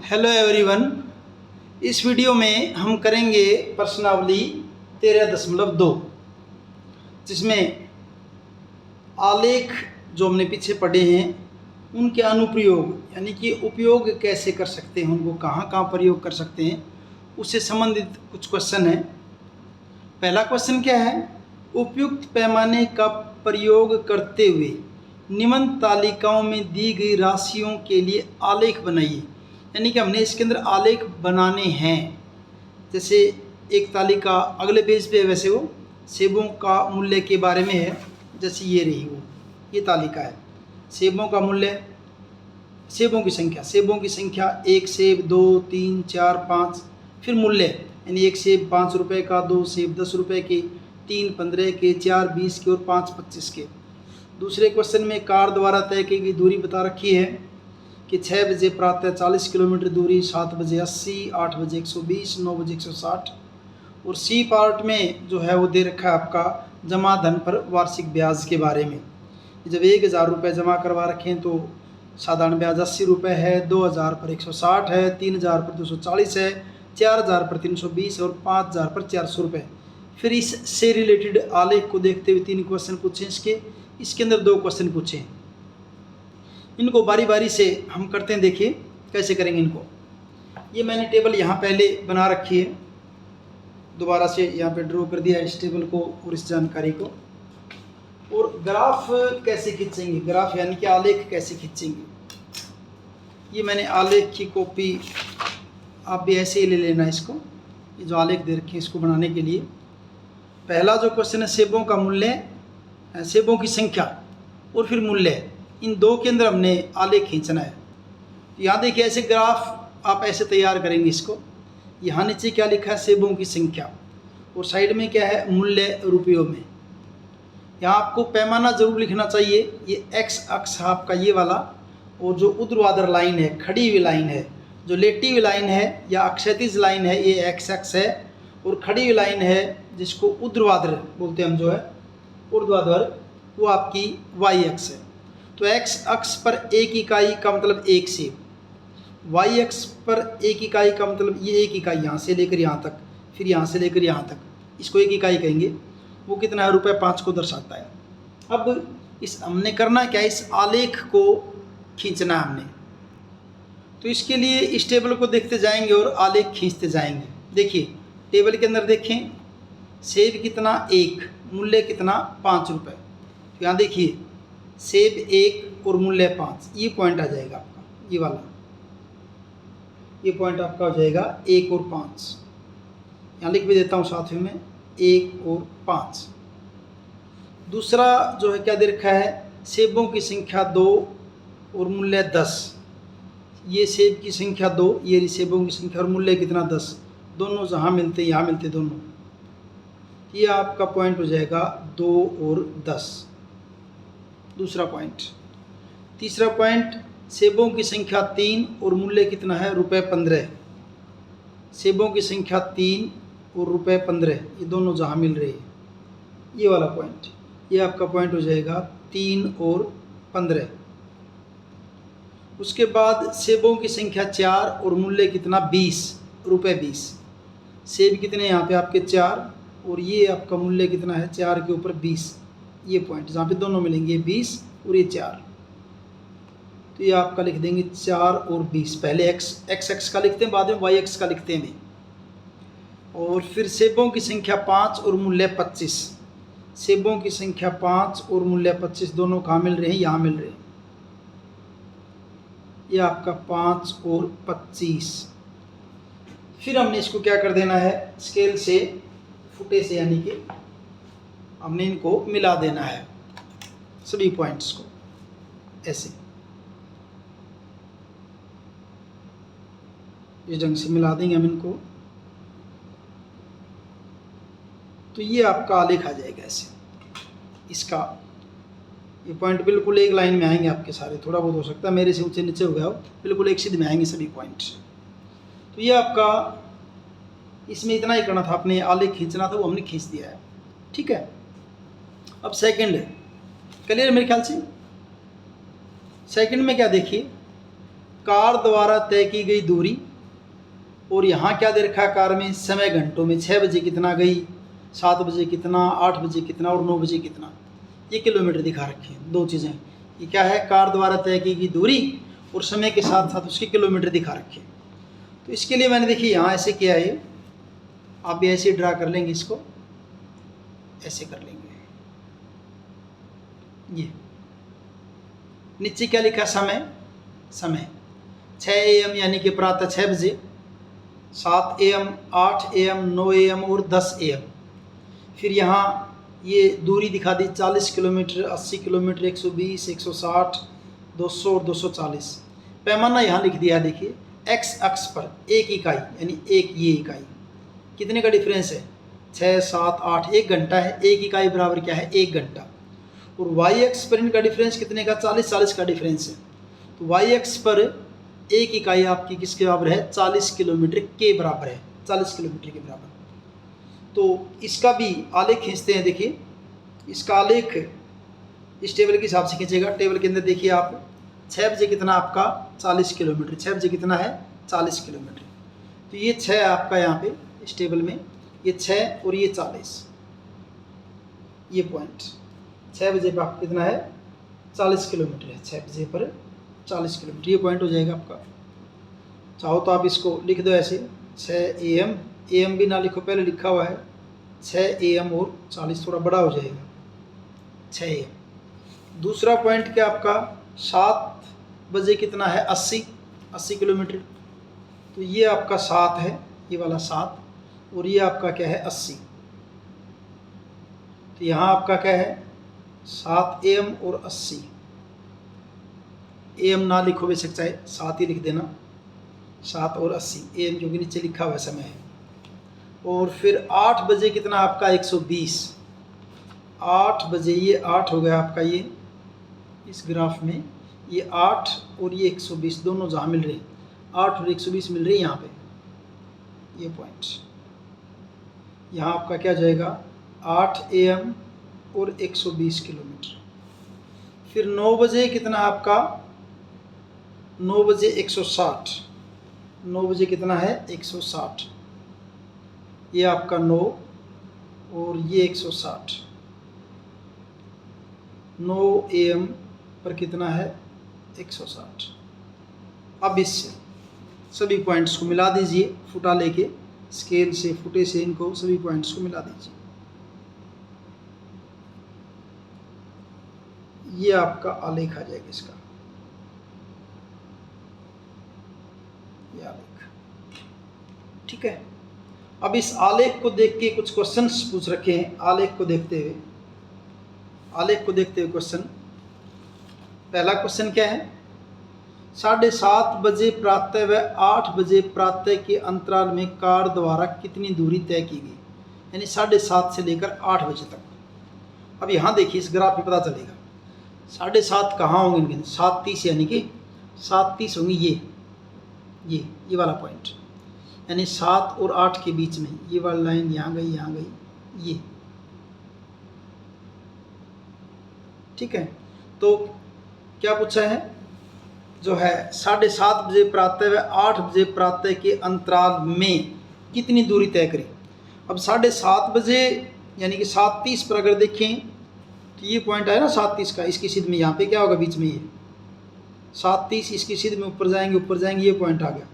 Hello everyone. इस video में हम करेंगे प्रश्नावली 13.2 जिसमें आलेख जो हमने पीछे पढ़े हैं उनके अनुप्रयोग यानी कि उपयोग कैसे कर सकते हैं, उनको कहाँ कहाँ प्रयोग कर सकते हैं, उससे संबंधित कुछ क्वेश्चन हैं। पहला क्वेश्चन क्या है? उपयुक्त पैमाने का प्रयोग करते हुए निम्न तालिकाओं में दी गई राशियों के लिए आलेख बनाइए। यानी कि हमने इसके अंदर आलेख बनाने हैं। जैसे एक तालिका अगले पेज पे है, वैसे वो सेबों का मूल्य के बारे में है। जैसे ये रही वो ये तालिका है, सेबों का मूल्य, सेबों की संख्या 1 सेब, 2, 3, 4, 5, फिर मूल्य यानी 1 सेब 5 रुपये का, 2 सेब 10 रुपये के, 3 15 के, 4 20 के और 5 25 के। दूसरे क्वेश्चन में कार द्वारा तय की गई दूरी बता रखी है कि 6 बजे प्रातः 40 किलोमीटर दूरी, 7 बजे 80, 8 बजे 120, 9 बजे 160। और सी पार्ट में जो है वो दे रखा है आपका जमा धन पर वार्षिक ब्याज के बारे में। जब 1000 रुपये जमा करवा रखें तो साधारण ब्याज 80 रुपये है, 2000 पर 160 है, 3000 पर 240 है, 4000 पर 320 और 5000 पर 400 रुपये। फिर इससे रिलेटेड आलेख को देखते हुए 3 क्वेश्चन पूछे। इसके अंदर 2 क्वेश्चन पूछे। इनको बारी बारी से हम करते हैं, देखिए कैसे करेंगे इनको। ये मैंने टेबल यहाँ पहले बना रखी है, दोबारा से यहाँ पे ड्रॉ कर दिया इस टेबल को और इस जानकारी को। और ग्राफ कैसे खींचेंगे, ग्राफ यानी कि आलेख कैसे खींचेंगे, ये मैंने आलेख की कॉपी, आप भी ऐसे ही ले लेना इसको। ये जो आलेख दे रखे हैं इसको बनाने के लिए पहला जो क्वेश्चन है सेबों का मूल्य, सेबों की संख्या और फिर मूल्य, इन 2 के अंदर हमने आलेख खींचना है। तो यहाँ देखिए ऐसे ग्राफ आप ऐसे तैयार करेंगे इसको। यहाँ नीचे क्या लिखा है? सेबों की संख्या, और साइड में क्या है? मूल्य रुपयों में। यहाँ आपको पैमाना जरूर लिखना चाहिए। ये एक्स अक्ष आपका ये वाला, और जो ऊर्ध्वाधर लाइन है, खड़ी हुई लाइन है, जो लेटी हुई लाइन है या क्षैतिज लाइन है, ये एक्स अक्ष है। और खड़ी हुई लाइन है जिसको ऊर्ध्वाधर बोलते हैं हम, जो है ऊर्ध्वाधर, वो आपकी वाई अक्ष है। तो एक्स अक्ष पर 1 इकाई का मतलब 1 सेब, वाई अक्ष पर 1 इकाई का मतलब ये 1 इकाई यहाँ से लेकर यहाँ तक, फिर यहाँ से लेकर यहाँ तक, इसको 1 इकाई कहेंगे। वो कितना है? ₹5 को दर्शाता है। अब इस हमने करना क्या? इस आलेख को खींचना है हमने। तो इसके लिए इस टेबल को देखते जाएंगे और आलेख खींचते जाएंगे। देखिए टेबल के अंदर देखें, सेब कितना? 1, मूल्य कितना? ₹5। तो यहाँ देखिए सेब 1 और मूल्य 5, ये पॉइंट आ जाएगा आपका, ये वाला, ये पॉइंट आपका हो जाएगा 1 और 5। यहाँ लिख भी देता हूँ साथ में 1 और 5। दूसरा जो है क्या दे रखा है? सेबों की संख्या 2 और मूल्य 10। ये सेब की संख्या 2, ये सेबों की संख्या और मूल्य कितना? 10। दोनों जहाँ मिलते यहाँ मिलते दोनों, ये आपका पॉइंट हो जाएगा 2 और 10। दूसरा पॉइंट। तीसरा पॉइंट, सेबों की संख्या 3 और मूल्य कितना है? ₹15। सेबों की संख्या 3 और ₹15, ये दोनों जहाँ मिल रहे हैं, ये वाला पॉइंट, ये आपका पॉइंट हो जाएगा 3 और 15। उसके बाद सेबों की संख्या 4 और मूल्य कितना? ₹20। सेब कितने यहाँ पे आपके? 4, और ये आपका मूल्य कितना है? 4 के ऊपर 20, ये पॉइंट जहाँ पे दोनों मिलेंगे, 20 और ये 4। तो ये आपका लिख देंगे 4 और 20। पहले एक्स एक्स का लिखते हैं, बाद में वाई एक्स का लिखते हैं। और फिर सेबों की संख्या 5 और मूल्य 25। सेबों की संख्या 5 और मूल्य 25 दोनों कहाँ मिल रहे हैं? यहाँ मिल रहे हैं। ये आपका 5 और 25। फिर हमने इसको क्या कर देना है? स्केल से, फुटे से, यानी कि हमने इनको मिला देना है सभी पॉइंट्स को ऐसे, इस ढंग से मिला देंगे हम इनको। तो ये आपका आलेख आ जाएगा ऐसे। इसका ये पॉइंट बिल्कुल एक लाइन में आएंगे आपके सारे, थोड़ा बहुत हो सकता है मेरे से ऊंचे नीचे हो गया हो, बिल्कुल एक सीध में आएंगे सभी पॉइंट्स। तो ये आपका, इसमें इतना ही करना था, आपने आलेख खींचना था, वो हमने खींच दिया है। ठीक है। अब सेकंड क्लियर मेरे ख्याल से। सेकंड में क्या देखिए, कार द्वारा तय की गई दूरी, और यहाँ क्या दे रखा है कार में, समय घंटों में, 6 बजे कितना गई, 7 बजे कितना, 8 बजे कितना और 9 बजे कितना। ये किलोमीटर दिखा रखे हैं, दो चीज़ें। ये क्या है, कार द्वारा तय की गई दूरी और समय के साथ साथ उसके किलोमीटर दिखा रखे हैं। तो इसके लिए मैंने देखिए यहाँ ऐसे किया है, आप भी ऐसे ड्रा कर लेंगे, इसको ऐसे कर लेंगे। ये नीचे क्या लिखा, समय 6 AM यानी कि प्रातः 6 बजे, 7 AM, 8 AM, 9 AM और 10 AM। फिर यहाँ ये दूरी दिखा दी 40 किलोमीटर, 80 किलोमीटर, 120, 160, 200 और 240। पैमाना यहाँ लिख दिया है, देखिए एक्स अक्ष पर 1 इकाई यानी एक ये इकाई, कितने का डिफरेंस है, 6, 7, 8, 1 घंटा है। 1 इकाई बराबर क्या है, 1 घंटा। और वाई अक्ष पर इनका डिफरेंस कितने का, 40 का डिफरेंस है। तो वाई अक्ष पर 1 इकाई आपकी किसके बराबर है, 40 किलोमीटर के बराबर है, 40 किलोमीटर के बराबर। तो इसका भी आलेख खींचते हैं। देखिए इसका आलेख इस टेबल के हिसाब से खींचेगा। टेबल के अंदर देखिए आप 6 बजे कितना आपका 40 किलोमीटर, 6 बजे कितना है 40 किलोमीटर। तो ये 6 आपका यहाँ पे इस टेबल में, ये 6 और ये 40, ये पॉइंट 6 बजे पर आपका कितना है 40 किलोमीटर है, 6 बजे पर 40 किलोमीटर, ये पॉइंट हो जाएगा आपका। चाहो तो आप इसको लिख दो ऐसे 6 AM, AM भी ना लिखो, पहले लिखा हुआ है 6 AM और 40, थोड़ा बड़ा हो जाएगा 6 AM। दूसरा पॉइंट क्या आपका 7 बजे कितना है 80 किलोमीटर। तो ये आपका 7 है, ये वाला 7, और ये आपका क्या है 80। तो यहाँ आपका क्या है 7 AM और 80। AM ना लिखो, बेशक चाहे 7 ही लिख देना, 7 और 80 AM, क्योंकि नीचे लिखा हुआ समय है। और फिर 8 बजे कितना आपका 120, 8 बजे, ये 8 हो गया आपका, ये इस ग्राफ में ये 8 और ये 120 दोनों जहाँ मिल रहे हैं, 8 और 120 मिल रही है यहाँ पे, ये पॉइंट यहाँ आपका क्या जाएगा 8 AM और 120 किलोमीटर। फिर 9 बजे कितना आपका, 9 बजे 160, 9 बजे कितना है 160, ये आपका 9 और ये 160। 9 AM पर कितना है 160। अब इससे सभी पॉइंट्स को मिला दीजिए, फुटा लेके स्केल से, फुटे से इनको सभी पॉइंट्स को मिला दीजिए। ये आपका आलेख आ जाएगा इसका, ये आलेख, ठीक है। अब इस आलेख को देख के कुछ क्वेश्चंस पूछ रखे हैं। आलेख को देखते हुए क्वेश्चन, पहला क्वेश्चन क्या है, 7:30 बजे प्रातः व 8 बजे प्रातः के अंतराल में कार द्वारा कितनी दूरी तय की गई, यानी 7:30 से लेकर 8 बजे तक। अब यहाँ देखिए इस ग्राफ में पता चलेगा 7:30 कहाँ होंगे इनके, 7:30 यानी कि 7:30 होंगी ये वाला पॉइंट, यानी 7 और 8 के बीच में ये वाली लाइन यहाँ गई, ये, ठीक है। तो क्या पूछा है, जो है 7:30 बजे प्रातः व 8 बजे प्रातः के अंतराल में कितनी दूरी तय करें। अब 7:30 बजे यानी कि 7:30 पर अगर देखें तो ये पॉइंट आया ना 7:30 का, इसकी सीध में यहाँ पे क्या होगा बीच में, ये 7:30, इसकी सीध में ऊपर जाएंगे, ये पॉइंट आ गया।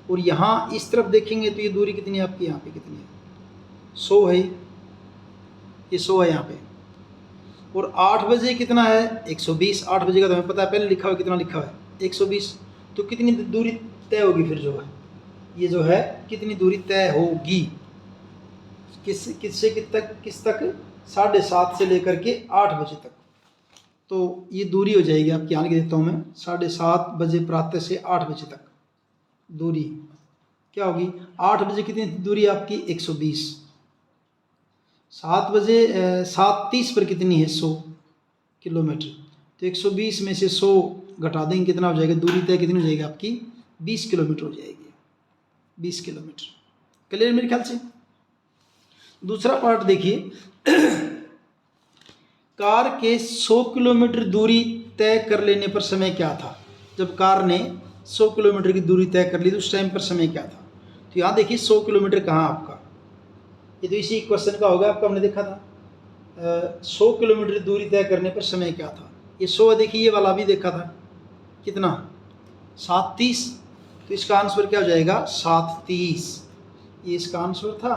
और यहाँ इस तरफ देखेंगे तो ये दूरी कितनी है आपकी, यहाँ पे कितनी है 100 है, ये 100 है यहाँ पे। और 8 बजे कितना है 120, 8 बजे का तो हमें पता है, पहले लिखा हुआ कितना लिखा हुआ है 120। तो कितनी दूरी तय होगी फिर, जो है ये जो है कितनी दूरी तय होगी, किस तक 7:30 से लेकर के 8 बजे तक। तो ये दूरी हो जाएगी आपकी, यहाँ लिख देता हूँ मैं, 7:30 बजे प्रातः से 8 बजे तक दूरी क्या होगी। 8 बजे कितनी दूरी आपकी 120, 7 बजे 7:30 पर कितनी है 100 किलोमीटर। तो 120 में से 100 घटा देंगे, कितना हो जाएगा, दूरी तय कितनी हो जाएगी आपकी 20 किलोमीटर हो जाएगी, 20 किलोमीटर। क्लियर मेरे ख्याल से। दूसरा पार्ट देखिए, कार के 100 किलोमीटर दूरी तय कर लेने पर समय क्या था। जब कार ने 100 किलोमीटर की दूरी तय कर ली तो उस टाइम पर समय क्या था। तो यहाँ देखिए 100 किलोमीटर कहाँ आपका, ये तो इसी क्वेश्चन का होगा आपका, हमने देखा था 100 किलोमीटर दूरी तय करने पर समय क्या था। ये 100 देखिए, ये वाला भी देखा था कितना 7:30, तो इसका आंसर क्या हो जाएगा 7:30, ये इसका आंसर था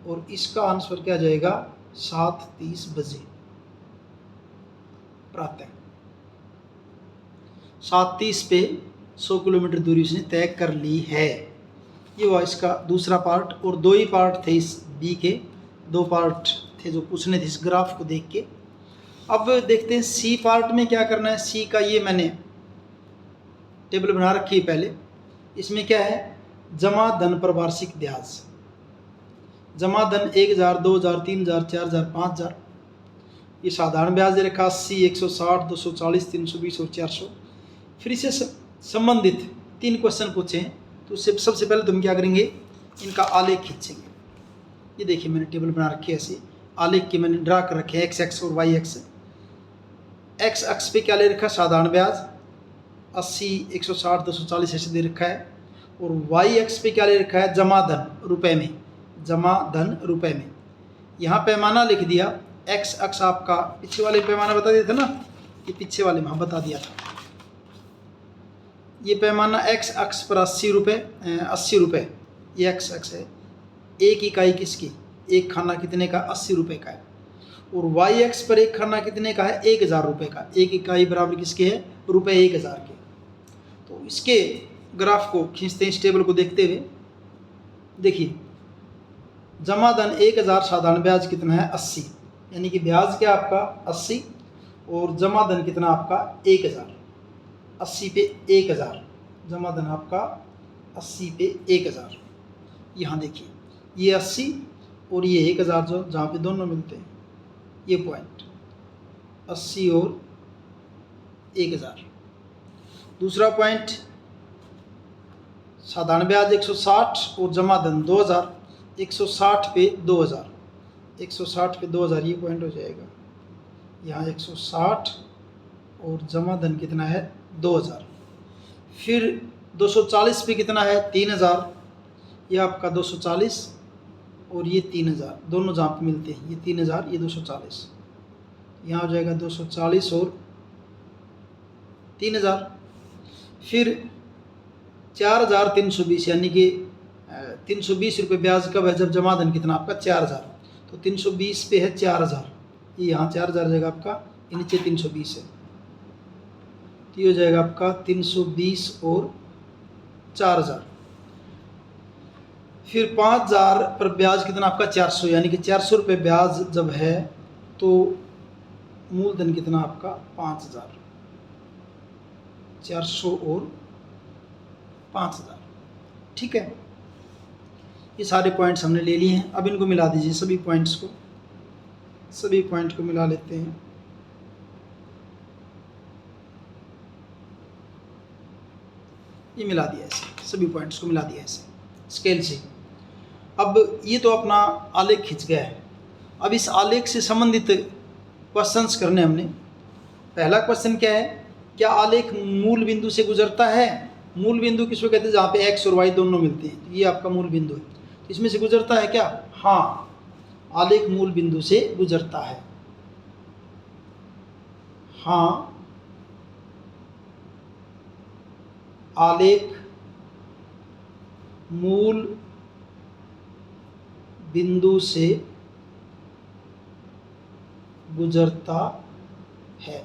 और इसका आंसर क्या जाएगा 7:30 बजे प्रातः। 7:30 पे 100 किलोमीटर दूरी उसने तय कर ली है। ये हुआ इसका दूसरा पार्ट, और 2 ही पार्ट थे इस बी के, 2 पार्ट थे जो पूछने थे इस ग्राफ को देख के। अब देखते हैं सी पार्ट में क्या करना है। सी का ये मैंने टेबल बना रखी है पहले। इसमें क्या है, जमा धन पर वार्षिक ब्याज। जमा धन 1000, 2000, 3000, 4000, 5000। ये साधारण ब्याज दे रखा 80, 160, 240, 320 और 400। फिर इससे संबंधित 3 क्वेश्चन पूछे हैं, तो उससे सबसे पहले तुम क्या करेंगे, इनका आलेख खींचेंगे। ये देखिए मैंने टेबल बना रखी है ऐसे, आलेख के मैंने ड्रा कर रखे हैं एक्स एक्स और वाई एक्स। एक्स अक्ष पे क्या ले रखा है, साधारण ब्याज 80, 160, 240 ऐसे दे रखा है, और वाई एक्स पे क्या ले रखा है, जमा धन रुपए में, जमा धन रुपए में। यहाँ पैमाना लिख दिया, एक्स अक्ष आपका पीछे वाले पैमाना बता दिया था ना, ये पीछे वाले में हाँ बता दिया था। ये पैमाना एक्स अक्ष पर 80 रुपये, ये एक्स अक्ष है। एक इकाई किसकी, एक खाना कितने का, 80 रुपये का है। और वाई एक्स पर एक खाना कितने का है, 1000 रुपये का। एक इकाई बराबर किसके है, रुपये 1000 के। तो इसके ग्राफ को खींचते हैं, इस टेबल को देखते हुए। देखिए जमा धन 1000, साधारण ब्याज कितना है 80, यानी कि ब्याज क्या आपका 80 और जमा धन कितना आपका 1000। 80 पे 1000, जमा धन आपका 80 पे 1000। यहाँ देखिए ये 80 और ये 1000 जो जहाँ पे दोनों मिलते हैं, ये पॉइंट 80 और 1000। दूसरा पॉइंट साधारण ब्याज 160 और जमा धन 2000, 160 पे 2000, 160 पे 2000 ये पॉइंट हो जाएगा। यहाँ 160 और जमा धन कितना है 2000। फिर 240 पे कितना है 3000, ये आपका 240 और ये 3000, दोनों जहाँ पे मिलते हैं, ये 3000 ये 240, यहाँ हो जाएगा 240 और 3000। फिर 4320, यानी कि 320 रुपये ब्याज कब है, जब जमा धन कितना आपका 4000। तो 320 पे है 4000, ये यहाँ 4000 जाएगा आपका, नीचे 320 है, तो ये हो जाएगा आपका 320 और 4000। फिर 5000 पर ब्याज कितना आपका 400, यानी कि 400 रुपये ब्याज जब है तो मूलधन कितना आपका 5000, 400 और 5000। ठीक है, ये सारे पॉइंट्स हमने ले लिए हैं। अब इनको मिला दीजिए, सभी पॉइंट्स को, सभी पॉइंट को मिला लेते हैं। ये मिला दिया ऐसे, सभी पॉइंट्स को मिला दिया ऐसे स्केल से। अब ये तो अपना आलेख खिंच गया है। अब इस आलेख से संबंधित क्वेश्चंस करने हमने। पहला क्वेश्चन क्या है, क्या आलेख मूल बिंदु से गुजरता है। मूल बिंदु किसको कहते हैं, जहाँ पे एक्स और वाई दोनों मिलते हैं, तो ये आपका मूल बिंदु है। तो इसमें से गुजरता है क्या, हाँ, आलेख मूल बिंदु से गुजरता है। हाँ, आलेख मूल बिंदु से गुजरता है।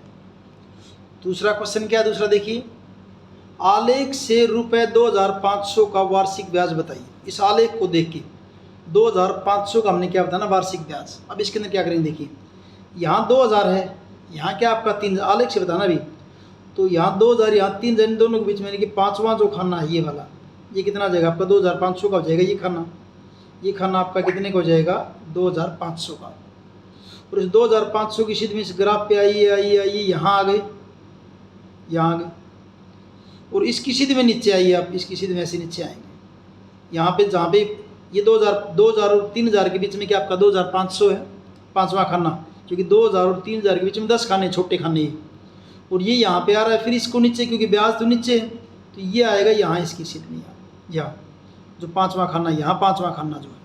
दूसरा क्वेश्चन क्या है, दूसरा देखिए, आलेख से रुपये 2500 का वार्षिक ब्याज बताइए। इस आलेख को देख के 2500 का हमने क्या बताना, वार्षिक ब्याज। अब इसके अंदर क्या करेंगे, देखिए यहाँ 2000 है, यहाँ क्या आपका 3, आलेख से बताना भी। तो यहाँ 2000, यहाँ 3, इन दोनों के बीच में, यानी कि पाँचवा जो खाना है ये वाला, ये कितना आ जाएगा आपका 2500 का हो जाएगा। ये खाना आपका कितने का हो जाएगा 2500 का। और इस 2500 की सीध में इस ग्राफ पे आइए, यहाँ आ गए, यहाँ आ गए, और इसकी सीध में नीचे आइए आप, इसकी सीध में ऐसे नीचे आएंगे। यहाँ पे जहाँ पे ये 2000 और 3000 के बीच में क्या आपका 2500 है, पाँचवा खाना, क्योंकि 2000 और 3000 के बीच में 10 खाने छोटे खाने। और ये यहाँ पे आ रहा है, फिर इसको नीचे, क्योंकि ब्याज तो नीचे है, तो तो ये आएगा यहाँ इसकी सीट में, यहाँ जो पाँचवा खाना, यहाँ पाँचवा खाना जो है।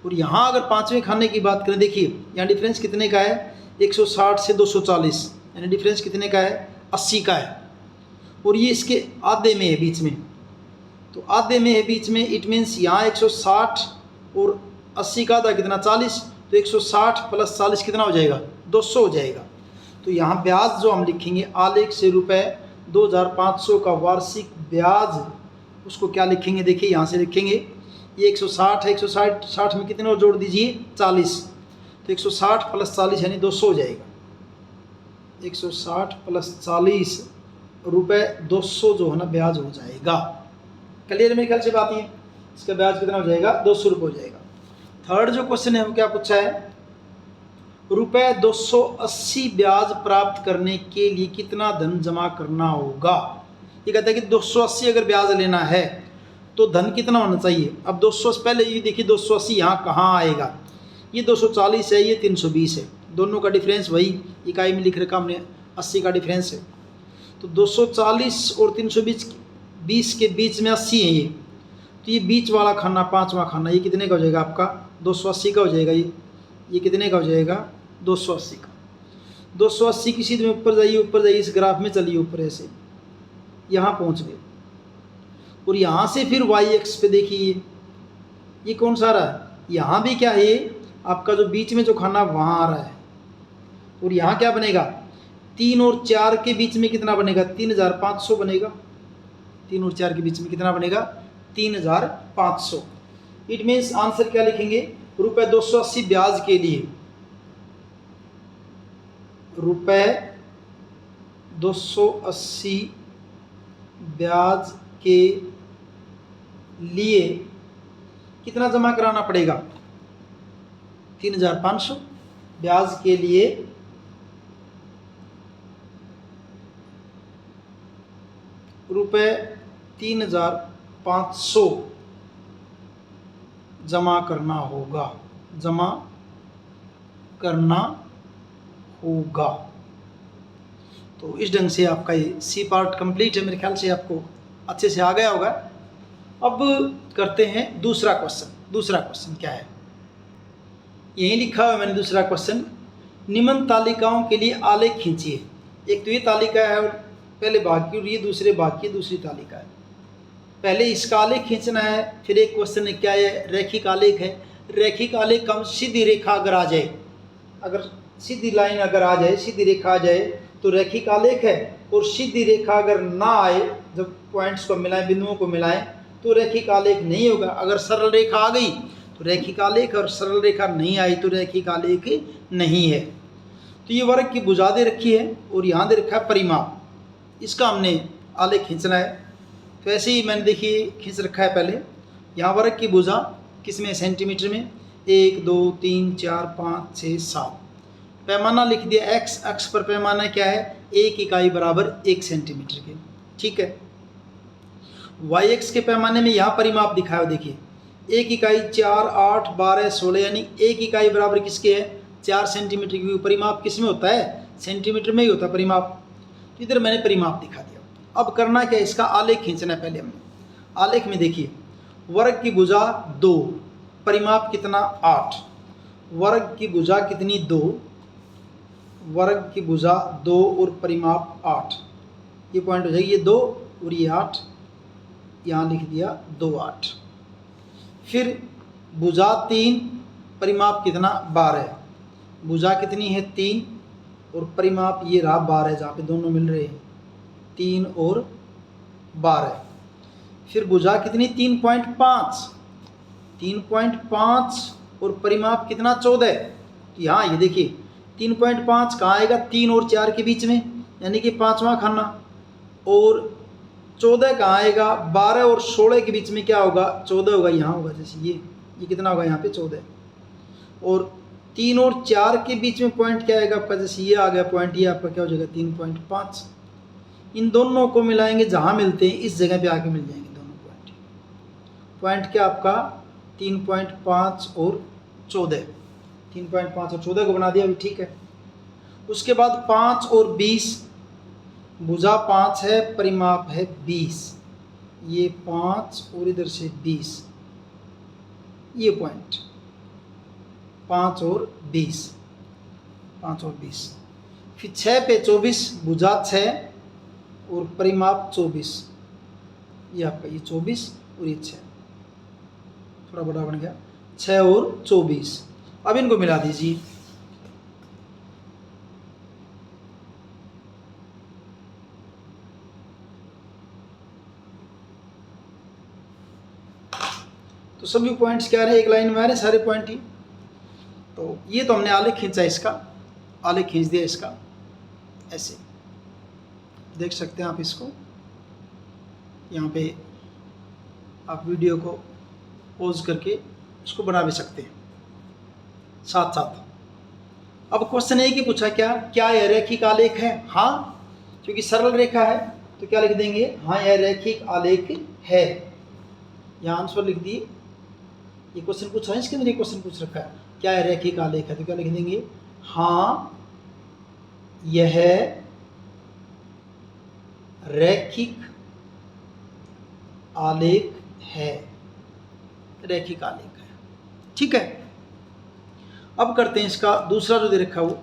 और यहाँ अगर पाँचवें खाने की बात करें, देखिए यहाँ डिफरेंस कितने का है, 160 से 240, यानी डिफरेंस कितने का है, 80 का है। और ये इसके आधे में है बीच में, तो आधे में है बीच में, इट मीन्स यहाँ 160 और 80 का आधा कितना, 40, तो 160 प्लस 40 कितना हो जाएगा, 200 हो जाएगा। तो यहाँ ब्याज जो हम लिखेंगे आलेख से रुपये 2500 का वार्षिक ब्याज, उसको क्या लिखेंगे, देखिए यहाँ से लिखेंगे, ये 160 है, 160 में कितने और जोड़ दीजिए, 40, तो 160 प्लस 40 यानी 200 हो जाएगा। 160 प्लस 40 रुपये 200 जो है ना ब्याज हो जाएगा। क्लियर मेरे ख्याल से बात है, इसका ब्याज कितना हो जाएगा, 200 रुपये हो जाएगा। थर्ड जो क्वेश्चन है वो क्या पूछा है, रुपये 280 ब्याज प्राप्त करने के लिए कितना धन जमा करना होगा। ये कहता है कि 280 अगर ब्याज लेना है तो धन कितना होना चाहिए। अब 200 से पहले ये देखिए 280 यहाँ कहाँ आएगा, ये 240 है, ये 320 है, दोनों का डिफरेंस वही इकाई में लिख रखा हमने, 80 का डिफरेंस है। तो 240 और 320 के बीच में 80 है ये, तो ये बीच वाला खाना, पाँचवा खाना, ये कितने का हो जाएगा आपका, 280 का हो जाएगा। ये कितने का हो जाएगा, 280 का। 280 की सीध में ऊपर जाइए, इस ग्राफ में चलिए ऊपर ऐसे, यहाँ पहुँच गए। और यहाँ से फिर वाई एक्स पे देखिए, ये कौन सा आ रहा है, यहाँ भी क्या है आपका, जो बीच में जो खाना वहाँ आ रहा है। और यहाँ क्या बनेगा, 3 और 4 के बीच में कितना बनेगा, 3500 बनेगा। 3 और 4 के बीच में कितना बनेगा, 3500। इट मीन्स आंसर क्या लिखेंगे, रुपये 280 ब्याज के लिए, रुपये 280 ब्याज के लिए कितना जमा कराना पड़ेगा, 3500 ब्याज के लिए रुपये 3500 जमा करना होगा, जमा करना होगा। तो इस ढंग से आपका ये सी पार्ट कंप्लीट है, मेरे ख्याल से आपको अच्छे से आ गया होगा। अब करते हैं दूसरा क्वेश्चन। दूसरा क्वेश्चन क्या है, यही लिखा हुआ है मैंने दूसरा क्वेश्चन, निम्न तालिकाओं के लिए आलेख खींचिए। एक तो ये तालिका है और पहले भाग की, और ये दूसरे भाग की दूसरी तालिका है। पहले इसका आलेख खींचना है, फिर एक क्वेश्चन है क्या है, रैखिक आलेख है। रैखिक आलेख का सीधी रेखा अगर आ जाए, अगर सीधी लाइन अगर आ जाए, सीधी रेखा आ जाए तो रैखिक आलेख है। और सीधी रेखा अगर ना आए, जब पॉइंट्स को मिलाएं, बिंदुओं को मिलाएं, तो रैखिक आलेख नहीं होगा। अगर सरल रेखा आ गई तो रैखिक आलेख, और सरल रेखा नहीं आई तो रैखिक आलेख नहीं है। तो ये वर्ग की भुजा दे रखी है और यहाँ दे रखा है परिमाप, इसका हमने आलेख खींचना है। तो ऐसे ही मैंने देखिए खींच रखा है। पहले यहाँ वर्ग की भुजा किसमें, सेंटीमीटर में, 1 2 3 4 5 6 7। पैमाना लिख दिया, एक्स अक्ष पर पैमाना क्या है, 1 इकाई बराबर 1 सेंटीमीटर के, ठीक है। वाई एक्स के पैमाने में यहाँ परिमाप दिखाया, देखिए 1 इकाई 4 8 12 16, यानी 1 इकाई बराबर किसके है, 4 सेंटीमीटर की। परिमाप किस में होता है, सेंटीमीटर में ही होता है परिमाप। तो इधर मैंने परिमाप दिखा दिया। अब करना क्या है, इसका आलेख खींचना है। पहले हमने आलेख में देखिए, वर्ग की भुजा 2, परिमाप कितना 8, वर्ग की भुजा कितनी 2, वर्ग की भुजा 2 और परिमाप 8, ये पॉइंट हो जाएगी, ये 2 और ये 8, यहाँ लिख दिया 2 8। फिर भुजा 3, परिमाप कितना 12, भुजा कितनी है 3 और परिमाप ये रहा 12, जहाँ पे दोनों मिल रहे हैं 3 और 12। फिर भुजा कितनी 3.5, 3.5 और परिमाप कितना 14। तो यहाँ ये देखिए 3.5 कहाँ आएगा, 3 और 4 के बीच में, यानी कि पाँचवा खाना। और 14 कहाँ आएगा, 12 और 16 के बीच में क्या होगा, 14 होगा, यहाँ होगा। जैसे ये कितना होगा यहाँ पे 14। और 3 और 4 के बीच में पॉइंट क्या आएगा आपका, जैसे ये आ गया पॉइंट, ये आपका क्या हो जाएगा 3.5। इन दोनों को मिलाएंगे, जहाँ मिलते हैं इस जगह पे आके मिल जाएंगे दोनों पॉइंट। पॉइंट क्या आपका 3.5 और 14, 3.5 और 14 को बना दिया अभी, ठीक है। उसके बाद 5 और 20, भुजा 5 है, परिमाप है 20, ये 5 और इधर से 20, ये पॉइंट 5 और 20, 5 और 20। फिर 6 पे 24, भुजा 6 और परिमाप 24, ये आपका ये 24 और ये 6, थोड़ा बड़ा बन गया, 6 और 24। अब इनको मिला दीजिए। तो सभी पॉइंट्स क्या रहे, एक लाइन में आ रहे सारे पॉइंट ही। तो ये तो हमने आलेख खींचा, इसका आलेख खींच दिया इसका, ऐसे देख सकते हैं आप इसको। यहाँ पे आप वीडियो को पॉज करके इसको बना भी सकते हैं साथ साथ। अब क्वेश्चन एक ही पूछा, क्या यह रैखिक आलेख है? हाँ, क्योंकि सरल रेखा है तो क्या लिख देंगे, हाँ यह रैखिक आलेख है। यहाँ आंसर लिख दिए। ये क्वेश्चन पूछा है, इसके अंदर ये क्वेश्चन पूछ रखा है, क्या यह रैखिक आलेख है? तो क्या लिख देंगे, हाँ यह रैखिक आलेख है, रैखिक आलेख है। ठीक है, अब करते हैं इसका दूसरा जो दे रखा वो,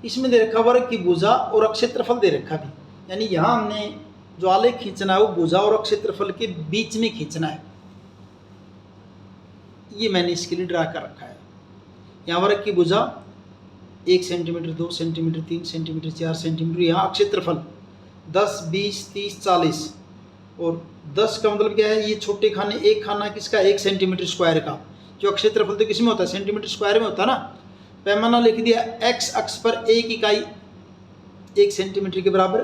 इसमें दे रखा वर्ग की भुजा और क्षेत्रफल दे रखा भी, यानी यहाँ हमने जो आलेख खींचना है वो भुजा और क्षेत्रफल के बीच में खींचना है। ये मैंने इसके लिए ड्रा कर रखा है। यहाँ वर्ग की भुजा 1 सेंटीमीटर, 2 सेंटीमीटर, 3 सेंटीमीटर, 4 सेंटीमीटर, यहाँ क्षेत्रफल 10, 20, 30, 40, और 10 का मतलब क्या है, ये छोटे खाने, एक खाना किसका, 1 सेंटीमीटर स्क्वायर का, जो क्षेत्रफल तो किस में होता है, सेंटीमीटर स्क्वायर में होता है ना। पैमाना लिख दिया, एक्स अक्ष पर एक इकाई 1 सेंटीमीटर के बराबर,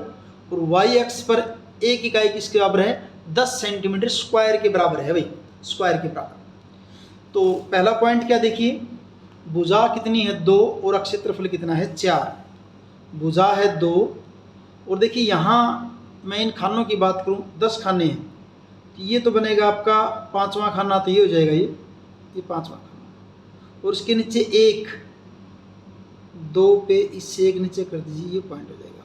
और वाई अक्ष पर एक इकाई किसके बराबर है, 10 सेंटीमीटर स्क्वायर के बराबर है भाई, स्क्वायर के बराबर। तो पहला पॉइंट क्या देखिए, भुजा कितनी है 2 और क्षेत्रफल कितना है 4। भुजा है 2, और देखिए यहाँ मैं इन खानों की बात करूँ, 10 खाने हैं, तो ये तो बनेगा आपका 5वां खाना, तो ये हो जाएगा ये 5वां खाना, और इसके नीचे 1, 2 पे इससे 1 नीचे कर दीजिए, ये पॉइंट हो जाएगा।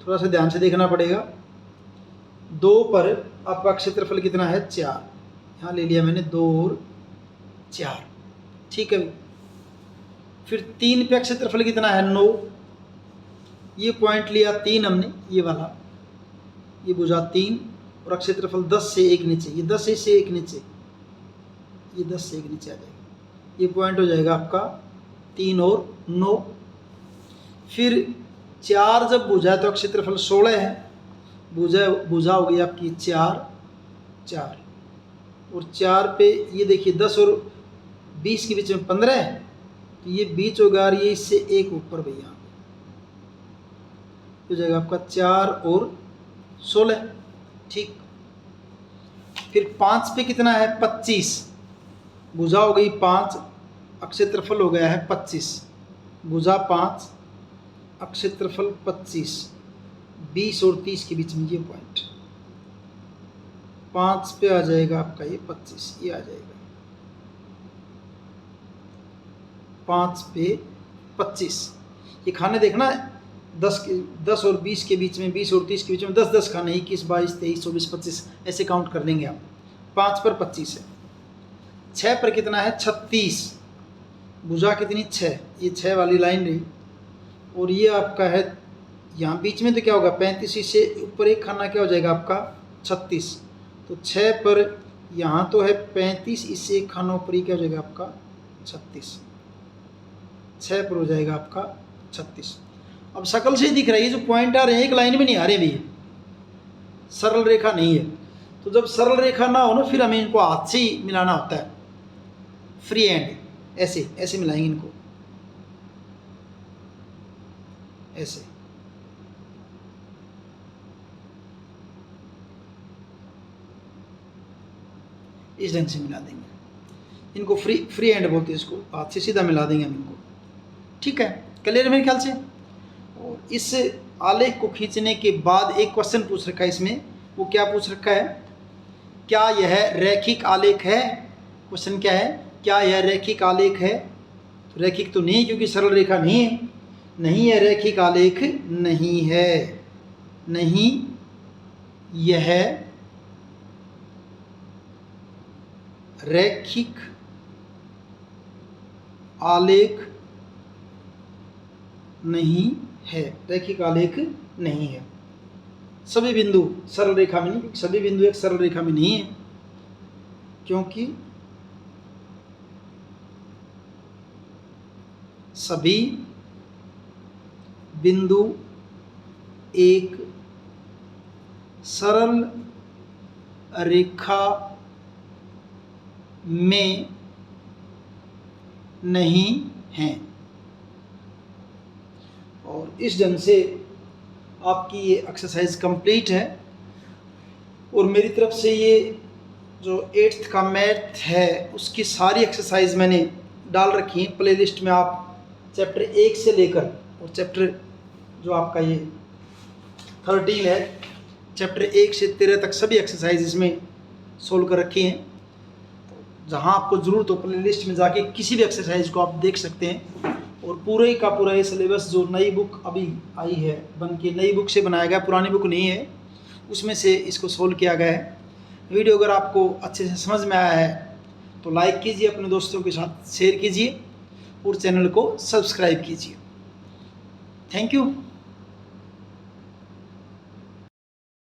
थोड़ा सा ध्यान से देखना पड़ेगा। 2 पर आपका क्षेत्रफल कितना है 4, यहाँ ले लिया मैंने 2 और 4, ठीक है। फिर 3 पे क्षेत्रफल कितना है 9, ये पॉइंट लिया 3 हमने, ये वाला, ये भुजा 3 और क्षेत्रफल 10 से 1 नीचे, ये 10 से 1 नीचे, ये 10 से 1 नीचे आ जाएगा, ये पॉइंट हो जाएगा आपका 3 और 9। फिर 4 जब भुजा है तो क्षेत्रफल 16 है, भुजा हो गई आपकी 4, और 4 पे ये देखिए 10 और 20 के बीच में 15 है, तो ये बीच होगा, और ये इससे 1 ऊपर भैया हो जाएगा आपका 4 और 16, ठीक। फिर 5 पे कितना है 25, भुजा हो गई 5, क्षेत्रफल हो गया है 25, भुजा 5, क्षेत्रफल 25, 20 और 30 के बीच में ये पॉइंट, 5 पे आ जाएगा आपका ये 25, ये आ जाएगा 5 पे 25। ये खाने देखना 10 और 20 के बीच में, 20 और 30 के बीच में 10 खाने, 21, 22, 23, 24, 25 ऐसे काउंट कर लेंगे आप। 5 पर 25 है। 6 पर कितना है 36, भुजा कितनी 6, ये 6 वाली लाइन रही, और ये आपका है यहाँ बीच में, तो क्या होगा 35, से ऊपर एक खाना क्या हो जाएगा आपका 36, तो 6 पर यहाँ तो है 35, इससे एक खाना ऊपर ही क्या हो जाएगा आपका 36, 6 पर हो जाएगा आपका 36। अब शकल से ही दिख रहा है, ये जो पॉइंट आ रहे हैं एक लाइन में नहीं आ रहे भैया, सरल रेखा नहीं है। तो जब सरल रेखा ना हो ना, फिर हमें इनको हाथ से ही मिलाना होता है, फ्री हैंड, ऐसे ऐसे मिलाएंगे इनको, ऐसे। इस ढंग से मिला देंगे इनको, फ्री हैंड बोलते हैं इसको, हाथ से सीधा मिला देंगे हम इनको, ठीक है। क्लियर है मेरे ख्याल से। और इस आलेख को खींचने के बाद एक क्वेश्चन पूछ रखा है इसमें, वो क्या पूछ रखा है, क्या यह रैखिक आलेख है? क्वेश्चन क्या है, क्या यह रैखिक आलेख है? तो रैखिक तो नहीं, क्योंकि सरल रेखा नहीं है, नहीं यह रैखिक आलेख नहीं है, नहीं यह रैखिक आलेख नहीं है। रैखिक आलेख नहीं है। सभी बिंदु सरल रेखा में नहीं, क्योंकि सभी बिंदु एक सरल रेखा में नहीं है, क्योंकि सभी बिंदु एक सरल रेखा में नहीं हैं। और इस ढंग से आपकी ये एक्सरसाइज कंप्लीट है। और मेरी तरफ से ये जो 8th का मैथ है उसकी सारी एक्सरसाइज मैंने डाल रखी हैं प्लेलिस्ट में। आप चैप्टर 1 से लेकर और चैप्टर जो आपका ये 13 है, चैप्टर 1 से 13 तक सभी एक्सरसाइज इसमें सोल्व कर रखी हैं। तो जहाँ आपको ज़रूरत हो प्लेलिस्ट में जाके किसी भी एक्सरसाइज को आप देख सकते हैं। और पूरे का पूरा ये सिलेबस जो नई बुक अभी आई है बन के, नई बुक से बनाया गया, पुरानी बुक नहीं है, उसमें से इसको सोल्व किया गया है। वीडियो अगर आपको अच्छे से समझ में आया है तो लाइक कीजिए, अपने दोस्तों के साथ शेयर कीजिए और चैनल को सब्सक्राइब कीजिए। Thank you.